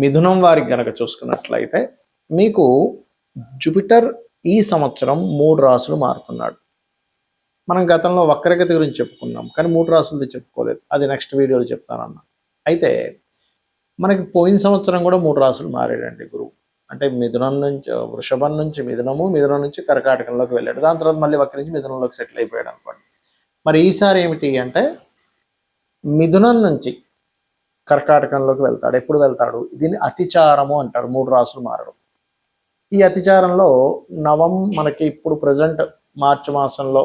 మిథునం వారికి గనక చూసుకున్నట్లయితే మీకు జూపిటర్ ఈ సంవత్సరం 3 రాసులు మారుతున్నాడు. మనం గతంలో వక్రగతి గురించి చెప్పుకున్నాం, కానీ 3 రాసులది చెప్పుకోలేదు. అది నెక్స్ట్ వీడియోలో చెప్తానన్నా. అయితే మనకి పోయిన సంవత్సరం కూడా 3 రాసులు మారాడండి గురువు. అంటే మిథునం నుంచి వృషభం నుంచి మిథునము, మిథునం నుంచి కర్కాటకంలోకి వెళ్ళాడు. దాని తర్వాత మళ్ళీ వక్రించి మిథునంలోకి సెటిల్ అయిపోయాడు అనుకోండి. మరి ఈసారి ఏమిటి అంటే మిథునం నుంచి కర్కాటకంలోకి వెళ్తాడు. ఎప్పుడు వెళ్తాడు? దీన్ని అతిచారము అంటారు, 3 రాసులు మారడం. ఈ అతిచారంలో మనకి ఇప్పుడు ప్రజెంట్ మార్చి మాసంలో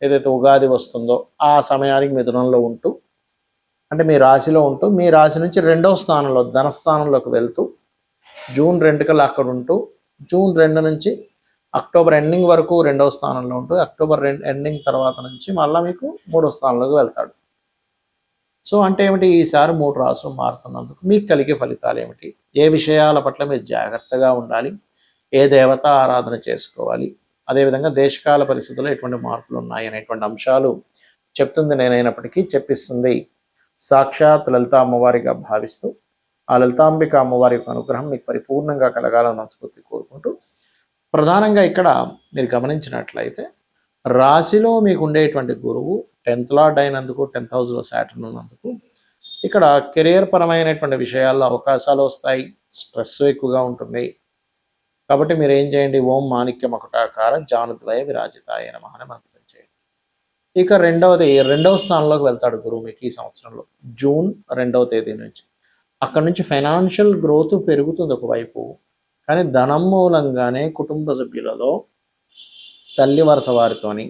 ఏదైతే ఉగాది వస్తుందో ఆ సమయానికి మిథునంలో ఉంటూ, అంటే మీ రాశిలో ఉంటూ, మీ రాశి నుంచి 2వ స్థానంలో ధనస్థానంలోకి వెళ్తూ జూన్ 2 కల్లా అక్కడ ఉంటూ, జూన్ 2 నుంచి అక్టోబర్ ఎండింగ్ వరకు 2వ స్థానంలో ఉంటూ, అక్టోబర్ ఎండింగ్ తర్వాత నుంచి మళ్ళీ మీకు 3వ స్థానంలోకి వెళ్తాడు. సో అంటే ఏమిటి? ఈసారి 3 రాసులు మారుతున్నందుకు మీకు కలిగే ఫలితాలు ఏమిటి? ఏ విషయాల పట్ల మీరు జాగ్రత్తగా ఉండాలి? ఏ దేవత ఆరాధన చేసుకోవాలి? అదేవిధంగా దేశకాల పరిస్థితుల్లో ఎటువంటి మార్పులు ఉన్నాయి అనేటువంటి అంశాలు చెప్తుంది నేనైనప్పటికీ చెప్పిస్తుంది సాక్షాత్ లలిత అమ్మవారిగా భావిస్తూ, ఆ లలితాంబిక అమ్మవారి యొక్క అనుగ్రహం మీకు పరిపూర్ణంగా కలగాలని మనస్ఫూర్తి కోరుకుంటూ, ప్రధానంగా ఇక్కడ మీరు గమనించినట్లయితే రాశిలో మీకు ఉండేటువంటి గురువు 10th లార్డ్ అయినందుకు, 10th హౌస్లో సాటర్న్ ఉన్నందుకు ఇక్కడ కెరియర్ పరమైనటువంటి విషయాల్లో అవకాశాలు వస్తాయి. స్ట్రెస్ ఎక్కువగా ఉంటుంది. కాబట్టి మీరు ఏం చేయండి? ఓం మాణిక్య మకుటాకార జానుద్వయ విరాజితాయ నమః అని మంత్రం చేయండి. ఇక 2వ స్థానంలోకి వెళ్తాడు గురువు మీకు ఈ సంవత్సరంలో జూన్ 2వ తేదీ నుంచి. అక్కడ నుంచి ఫైనాన్షియల్ గ్రోత్ పెరుగుతుంది ఒకవైపు, కానీ ధనం మూలంగానే కుటుంబ సభ్యులలో తల్లి వరుస వారితోని,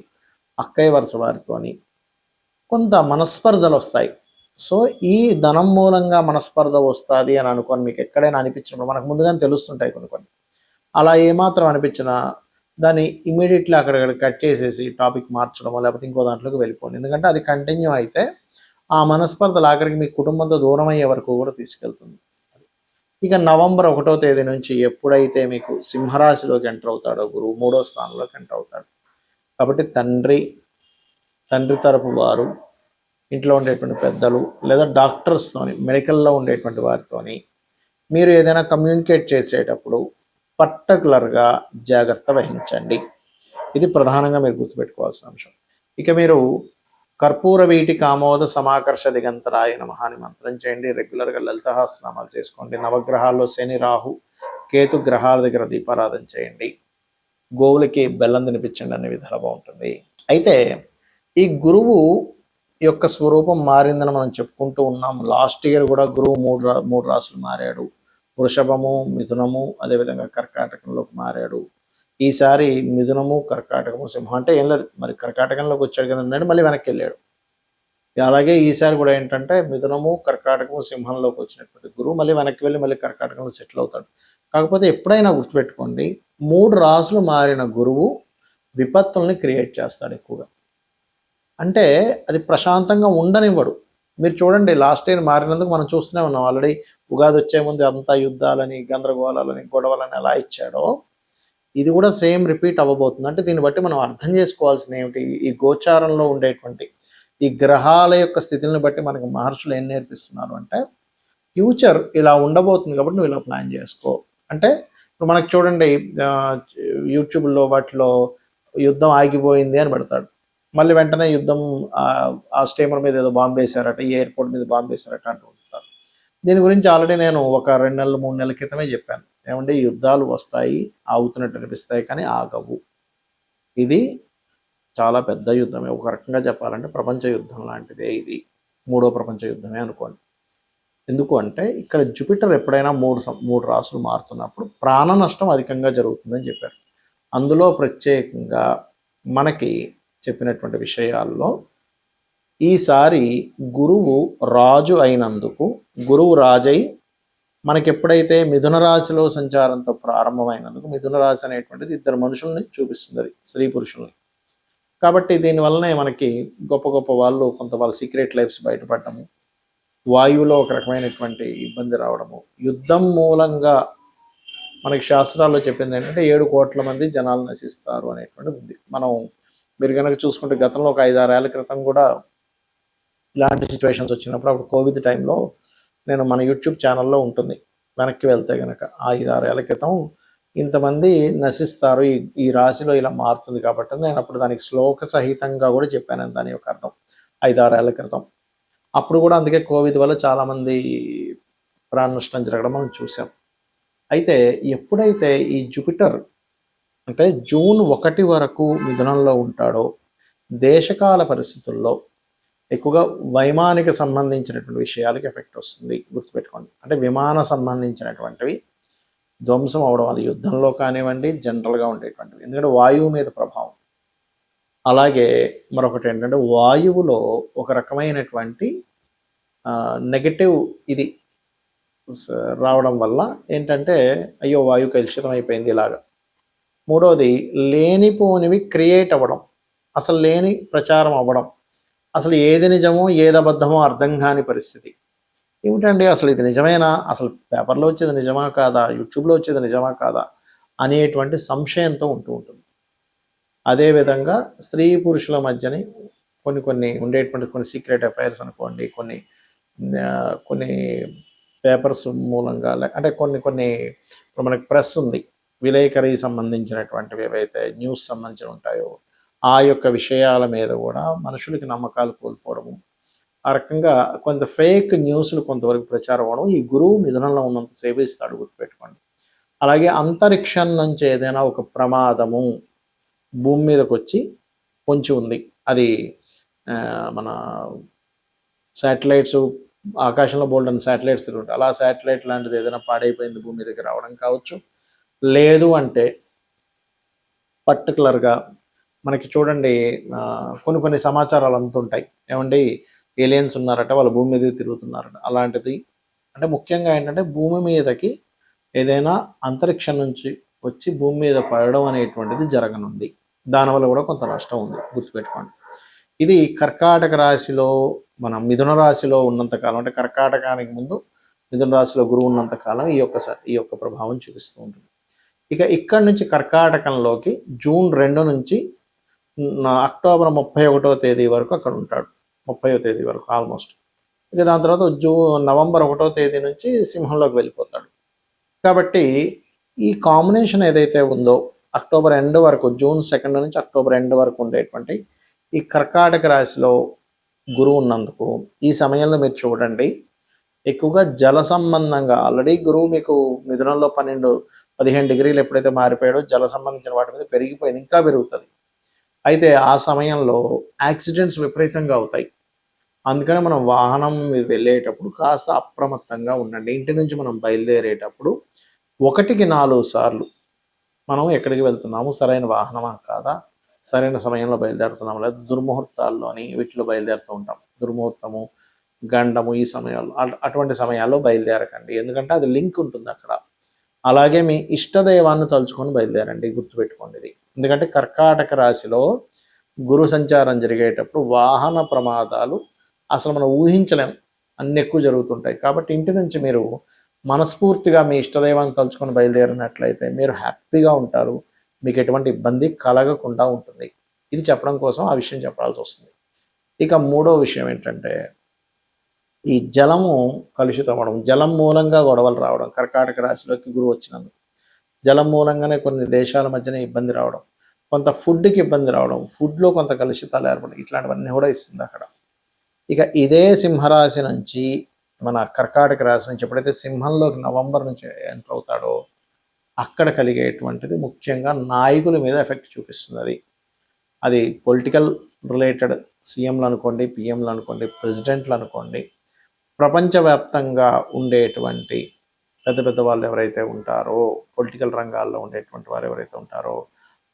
అక్కయ్య వరుస వారితోని కొంత మనస్పర్ధలు వస్తాయి. సో ఈ ధనం మూలంగా మనస్పర్ధ వస్తుంది అని అనుకోని మీకు ఎక్కడైనా అనిపించినప్పుడు, మనకు ముందుగానే తెలుస్తుంటాయి కొన్ని. అలా ఏమాత్రం అనిపించినా దాన్ని ఇమీడియట్లీ అక్కడ కట్ చేసేసి టాపిక్ మార్చడమో లేకపోతే ఇంకో దాంట్లోకి వెళ్ళిపోండి. ఎందుకంటే అది కంటిన్యూ అయితే ఆ మనస్పర్ధలు ఆఖరికి మీ కుటుంబంతో దూరం అయ్యే వరకు కూడా తీసుకెళ్తుంది. ఇక నవంబర్ 1వ తేదీ నుంచి ఎప్పుడైతే మీకు సింహరాశిలోకి ఎంటర్ అవుతాడో గురువు 3వ స్థానంలోకి ఎంటర్ అవుతాడు. కాబట్టి తండ్రి తరపు వారు, ఇంట్లో ఉండేటువంటి పెద్దలు లేదా డాక్టర్స్తోని, మెడికల్లో ఉండేటువంటి వారితోని మీరు ఏదైనా కమ్యూనికేట్ చేసేటప్పుడు పర్టికులర్గా జాగ్రత్త వహించండి. ఇది ప్రధానంగా మీరు గుర్తుపెట్టుకోవాల్సిన అంశం. ఇక మీరు కర్పూర వీటి కామోద సమాకర్ష దిగంతరాయ నమః అని మంత్రం చేయండి. రెగ్యులర్గా లలితాసహస్రనామాలు చేసుకోండి. నవగ్రహాల్లో శని, రాహు, కేతు గ్రహాల దగ్గర దీపారాధన చేయండి. గోవులకి బెల్లం తినిపించండి. అనే విధాలు బాగుంటుంది. అయితే ఈ గురువు యొక్క స్వరూపం మారిందని మనం చెప్పుకుంటూ ఉన్నాం. లాస్ట్ ఇయర్ కూడా గురువు 3 రాసులు మారాడు. వృషభము, మిథునము, అదేవిధంగా కర్కాటకంలోకి మారాడు. ఈసారి మిథునము, కర్కాటకము, సింహం. అంటే ఏం లేదు, మరి కర్కాటకంలోకి వచ్చాడు కదండి, మళ్ళీ వెనక్కి వెళ్ళాడు. అలాగే ఈసారి కూడా ఏంటంటే మిథునము, కర్కాటకము, సింహంలోకి వచ్చినటువంటి గురువు మళ్ళీ వెనక్కి వెళ్ళి మళ్ళీ కర్కాటకంలో సెటిల్ అవుతాడు. కాకపోతే ఎప్పుడైనా గుర్తుపెట్టుకోండి, 3 రాసులు మారిన గురువు విపత్తుల్ని క్రియేట్ చేస్తాడు ఎక్కువగా. అంటే అది ప్రశాంతంగా ఉండనివ్వడు. మీరు చూడండి, లాస్ట్ ఇయర్ మారినందుకు మనం చూస్తూనే ఉన్నాం. ఆల్రెడీ ఉగాది వచ్చే ముందు అంతా యుద్ధాలని, గందరగోళాలని, గొడవలని ఎలా ఇచ్చాడో ఇది కూడా సేమ్ రిపీట్ అవ్వబోతుంది. అంటే దీన్ని బట్టి మనం అర్థం చేసుకోవాల్సింది ఏమిటి? ఈ గోచారంలో ఉండేటువంటి ఈ గ్రహాల యొక్క స్థితిని బట్టి మనకు మహర్షులు ఏం నేర్పిస్తున్నారు అంటే, ఫ్యూచర్ ఇలా ఉండబోతుంది కాబట్టి నువ్వు ఇలా ప్లాన్ చేసుకో. అంటే ఇప్పుడు మనకు చూడండి, యూట్యూబ్లో వాటిలో యుద్ధం ఆగిపోయింది అని పెడతాడు. మళ్ళీ వెంటనే యుద్ధం ఆ స్టీమర్ మీద ఏదో బాంబు వేశారట, ఈ ఎయిర్పోర్ట్ మీద బాంబు వేశారట అంటూ ఉంటారు. దీని గురించి ఆల్రెడీ నేను ఒక 2 నెలలు 3 నెలల క్రితమే చెప్పాను. ఏమంటే యుద్ధాలు వస్తాయి, ఆగుతున్నట్టు అనిపిస్తాయి, కానీ ఆగవు. ఇది చాలా పెద్ద యుద్ధమే. ఒక రకంగా చెప్పాలంటే ప్రపంచ యుద్ధం లాంటిదే ఇది. 3వ ప్రపంచ యుద్ధమే అనుకోండి. ఎందుకు అంటే ఇక్కడ జూపిటర్ ఎప్పుడైనా 3 రాసులు మారుతున్నప్పుడు ప్రాణ నష్టం అధికంగా జరుగుతుందని చెప్పారు. అందులో ప్రత్యేకంగా మనకి చెప్పినటువంటి విషయాల్లో ఈసారి గురువు రాజు అయినందుకు, గురువు రాజై మనకి ఎప్పుడైతే మిథున రాశిలో సంచారంతో ప్రారంభమైనందుకు, మిథున రాశి అనేటువంటిది 2 మనుషుల్ని చూపిస్తుంది, అది స్త్రీ పురుషుల్ని. కాబట్టి దీనివల్లనే మనకి గొప్ప గొప్ప వాళ్ళు కొంత వాళ్ళ సీక్రెట్ లైఫ్స్ బయటపడటము, వాయువులో ఒక రకమైనటువంటి ఇబ్బంది రావడము, యుద్ధం మూలంగా మనకి శాస్త్రాల్లో చెప్పింది ఏంటంటే 7 కోట్ల మంది జనాలు నశిస్తారు అనేటువంటిది ఉంది. మీరు కనుక చూసుకుంటే గతంలో ఒక 5-6 ఏళ్ల క్రితం కూడా ఇలాంటి సిచ్యువేషన్స్ వచ్చినప్పుడు, అప్పుడు కోవిడ్ టైంలో నేను మన యూట్యూబ్ ఛానల్లో ఉంటుంది, వెనక్కి వెళ్తే కనుక 5-6 ఏళ్ల క్రితం ఇంతమంది నశిస్తారు, ఈ రాశిలో ఇలా మారుతుంది కాబట్టి నేను అప్పుడు దానికి శ్లోక సహితంగా కూడా చెప్పాను దాని యొక్క అర్థం 5-6 ఏళ్ల క్రితం. అప్పుడు కూడా అందుకే కోవిడ్ వల్ల చాలామంది ప్రాణ నష్టం జరగడం మనం చూసాం. అయితే ఎప్పుడైతే ఈ జూపిటర్ అంటే జూన్ 1 వరకు మిథునంలో ఉంటాడో దేశకాల పరిస్థితుల్లో ఎక్కువగా వైమానిక సంబంధించినటువంటి విషయాలకి ఎఫెక్ట్ వస్తుంది, గుర్తుపెట్టుకోండి. అంటే విమాన సంబంధించినటువంటివి ధ్వంసం అవడం, అది యుద్ధంలో కానివ్వండి, జనరల్గా ఉండేటువంటివి, ఎందుకంటే వాయువు మీద ప్రభావం. అలాగే మరొకటి ఏంటంటే వాయువులో ఒక రకమైనటువంటి నెగటివ్ ఇది రావడం వల్ల ఏంటంటే అయ్యో వాయు కలుషితం అయిపోయింది ఇలాగా. మూడవది లేనిపోనివి క్రియేట్ అవ్వడం, అసలు లేని ప్రచారం అవ్వడం, అసలు ఏది నిజమో ఏది అబద్ధమో అర్థం కాని పరిస్థితి. ఏమిటండి అసలు ఇది నిజమేనా, అసలు పేపర్లో వచ్చేది నిజమా కాదా, యూట్యూబ్లో వచ్చేది నిజమా కాదా అనేటువంటి సంశయంతో ఉంటూ ఉంటుంది. అదేవిధంగా స్త్రీ పురుషుల మధ్యని కొన్ని ఉండేటువంటి కొన్ని సీక్రెట్ అఫైర్స్ అనుకోండి, కొన్ని పేపర్స్ మూలంగా, అంటే కొన్ని ఇప్పుడు మనకి ప్రెస్ ఉంది, విలేకరి సంబంధించినటువంటివి ఏవైతే న్యూస్ సంబంధించి ఉంటాయో ఆ యొక్క విషయాల మీద కూడా మనుషులకి నమ్మకాలు కోల్పోవడము, ఆ రకంగా కొంత ఫేక్ న్యూస్లు కొంతవరకు ప్రచారం అవ్వడం ఈ గురువు మిథునంలో ఉన్నంతసేపు ఇస్తాడు, గుర్తుపెట్టుకోండి. అలాగే అంతరిక్షం నుంచి ఏదైనా ఒక ప్రమాదము భూమి మీదకి వచ్చి పొంచి ఉంది, అది మన శాటిలైట్స్ ఆకాశంలో బోల్డన్ శాటిలైట్స్ తిరుగుతాయి, అలా శాటిలైట్ లాంటిది ఏదైనా పాడైపోయింది భూమి మీదకి రావడం కావచ్చు. లేదు అంటే పర్టికులర్గా మనకి చూడండి కొన్ని సమాచారాలు అందుతుంటాయి, ఏమండి ఏలియన్స్ ఉన్నారట, వాళ్ళు భూమి మీద తిరుగుతున్నారట, అలాంటిది. అంటే ముఖ్యంగా ఏంటంటే భూమి మీదకి ఏదైనా అంతరిక్షం నుంచి వచ్చి భూమి మీద పడడం అనేటువంటిది జరగనుంది, దానివల్ల కూడా కొంత నష్టం ఉంది, గుర్తుపెట్టుకోండి. ఇది కర్కాటక రాశిలో మనం మిథున రాశిలో ఉన్నంతకాలం, అంటే కర్కాటకానికి ముందు మిథున రాశిలో గురువు ఉన్నంతకాలం ఈ యొక్క ప్రభావం చూపిస్తూ ఉంటుంది. ఇక ఇక్కడి నుంచి కర్కాటకంలోకి జూన్ 2 నుంచి అక్టోబర్ 31వ తేదీ వరకు అక్కడ ఉంటాడు, 30వ తేదీ వరకు ఆల్మోస్ట్. ఇక దాని తర్వాత నవంబర్ 1వ తేదీ నుంచి సింహంలోకి వెళ్ళిపోతాడు. కాబట్టి ఈ కాంబినేషన్ ఏదైతే ఉందో అక్టోబర్ ఎండ్ వరకు, జూన్ 2 నుంచి అక్టోబర్ ఎండ్ వరకు ఉండేటువంటి ఈ కర్కాటక రాశిలో గురువు ఉన్నందుకు ఈ సమయంలో మీరు చూడండి ఎక్కువగా జల సంబంధంగా, ఆల్రెడీ గురువు మీకు మిథునంలో 12-15 డిగ్రీలు ఎప్పుడైతే మారిపోయాడో జల సంబంధించిన వాటి మీద పెరిగిపోయింది, ఇంకా పెరుగుతుంది. అయితే ఆ సమయంలో యాక్సిడెంట్స్ విపరీతంగా అవుతాయి. అందుకని మనం వాహనం వెళ్ళేటప్పుడు కాస్త అప్రమత్తంగా ఉండండి. ఇంటి నుంచి మనం బయలుదేరేటప్పుడు 1-4 సార్లు మనం ఎక్కడికి వెళ్తున్నాము, సరైన వాహనమా కాదా, సరైన సమయంలో బయలుదేరుతున్నాము, లేదా దుర్ముహూర్తాల్లోని వీటిలో బయలుదేరుతూ ఉంటాం, దుర్ముహూర్తము గండము ఈ సమయాల్లో, అటువంటి సమయాల్లో బయలుదేరకండి, ఎందుకంటే అది లింక్ ఉంటుంది అక్కడ. అలాగే మీ ఇష్టదైవాన్ని తలుచుకొని బయలుదేరండి, గుర్తుపెట్టుకోండి ఇది. ఎందుకంటే కర్కాటక రాశిలో గురు సంచారం జరిగేటప్పుడు వాహన ప్రమాదాలు అసలు మనం ఊహించలేము, అన్ని ఎక్కువ జరుగుతుంటాయి. కాబట్టి ఇంటి నుంచి మీరు మనస్ఫూర్తిగా మీ ఇష్టదైవాన్ని తలుచుకొని బయలుదేరినట్లయితే మీరు హ్యాపీగా ఉంటారు, మీకు ఎటువంటి ఇబ్బంది కలగకుండా ఉంటుంది. ఇది చెప్పడం కోసం ఆ విషయం చెప్పాల్సి వస్తుంది. ఇక మూడో విషయం ఏంటంటే ఈ జలము కలుషితం అవ్వడం, జలం మూలంగా గొడవలు రావడం, కర్కాటక రాశిలోకి గురువు వచ్చినందుకు జలం మూలంగానే కొన్ని దేశాల మధ్యన ఇబ్బంది రావడం, కొంత ఫుడ్కి ఇబ్బంది రావడం, ఫుడ్లో కొంత కలుషితాలు ఏర్పడడం, ఇట్లాంటివన్నీ కూడా ఇస్తుంది అక్కడ. ఇక ఇదే సింహరాశి నుంచి మన కర్కాటక రాశి నుంచి ఎప్పుడైతే సింహంలోకి నవంబర్ నుంచి ఎంటర్ అవుతాడో అక్కడ కలిగేటువంటిది ముఖ్యంగా నాయకుల మీద ఎఫెక్ట్ చూపిస్తుంది. అది పొలిటికల్ రిలేటెడ్, సీఎంలు అనుకోండి, పిఎంలు అనుకోండి, ప్రెసిడెంట్లు అనుకోండి, ప్రపంచవ్యాప్తంగా ఉండేటువంటి పెద్ద వాళ్ళు ఎవరైతే ఉంటారో, పొలిటికల్ రంగాల్లో ఉండేటువంటి వారు ఎవరైతే ఉంటారో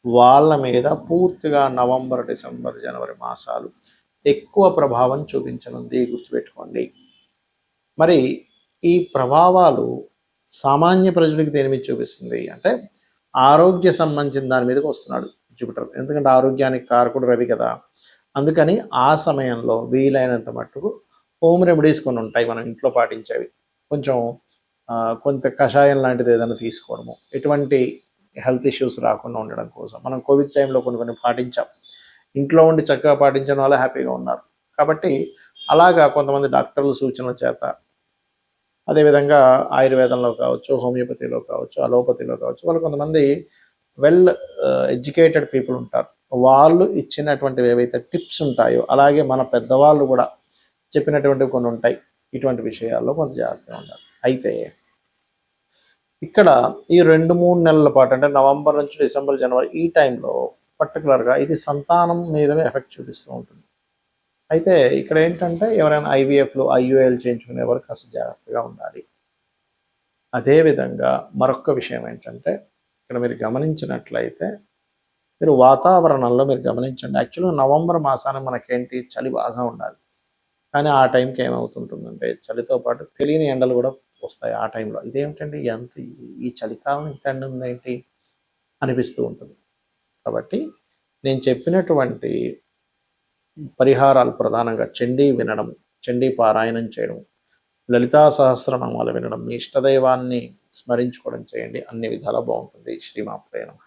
వాళ్ళ మీద పూర్తిగా నవంబర్, డిసెంబర్, జనవరి మాసాలు ఎక్కువ ప్రభావం చూపించనుంది, గుర్తుపెట్టుకోండి. మరి ఈ ప్రభావాలు సామాన్య ప్రజలకు దేని మీద చూపిస్తుంది అంటే ఆరోగ్య సంబంధించిన దాని మీదకి వస్తున్నాడు జూపిటర్, ఎందుకంటే ఆరోగ్యానికి కారకుడు రవి కదా. అందుకని ఆ సమయంలో వీలైనంత మట్టుకు హోమ్ రెమెడీస్ కొన్ని ఉంటాయి మనం ఇంట్లో పాటించేవి, కొంచెం కొంత కషాయం లాంటిది ఏదైనా తీసుకోవడము, ఎటువంటి హెల్త్ ఇష్యూస్ రాకుండా ఉండడం కోసం మనం కోవిడ్ టైంలో కొన్ని పాటించాం, ఇంట్లో ఉండి చక్కగా పాటించడం వల్ల హ్యాపీగా ఉన్నారు. కాబట్టి అలాగా కొంతమంది డాక్టర్ల సూచనల చేత అదేవిధంగా ఆయుర్వేదంలో కావచ్చు, హోమియోపతిలో కావచ్చు, అలోపతిలో కావచ్చు, వాళ్ళు కొంతమంది వెల్ ఎడ్యుకేటెడ్ పీపుల్ ఉంటారు. వాళ్ళు ఇచ్చినటువంటివి ఏవైతే టిప్స్ ఉంటాయో, అలాగే మన పెద్దవాళ్ళు కూడా చెప్పినటువంటివి కొన్ని ఉంటాయి. ఇటువంటి విషయాల్లో కొంత జాగ్రత్తగా ఉండాలి. అయితే ఇక్కడ ఈ 2-3 నెలల పాటు, అంటే నవంబర్ నుంచి డిసెంబర్, జనవరి, ఈ టైంలో పర్టికులర్గా ఇది సంతానం మీదనే ఎఫెక్ట్ చూపిస్తూ ఉంటుంది. అయితే ఇక్కడ ఏంటంటే ఎవరైనా ఐవీఎఫ్లు, ఐయుఐలు చేయించుకునే వరకు కాస్త జాగ్రత్తగా ఉండాలి. అదేవిధంగా మరొక విషయం ఏంటంటే, ఇక్కడ మీరు గమనించినట్లయితే మీరు వాతావరణంలో మీరు గమనించండి. యాక్చువల్గా నవంబర్ మాసాన మనకేంటి, చలి బాగా ఉండాలి. కానీ ఆ టైంకి ఏమవుతుంటుందంటే చలితో పాటు తెలియని ఎండలు కూడా వస్తాయి ఆ టైంలో. ఇదేమిటండి ఎంత ఈ చలికాలం ఇంత ఎండ ఉందేంటి అనిపిస్తూ ఉంటుంది. కాబట్టి నేను చెప్పినటువంటి పరిహారాలు ప్రధానంగా చండీ వినడం, చండీ పారాయణం చేయడం, లలితా సహస్రనామాలు వినడం, మీ ఇష్టదైవాన్ని స్మరించుకోవడం చేయండి. అన్ని విధాలా బాగుంటుంది. శ్రీమాత్రే నమః.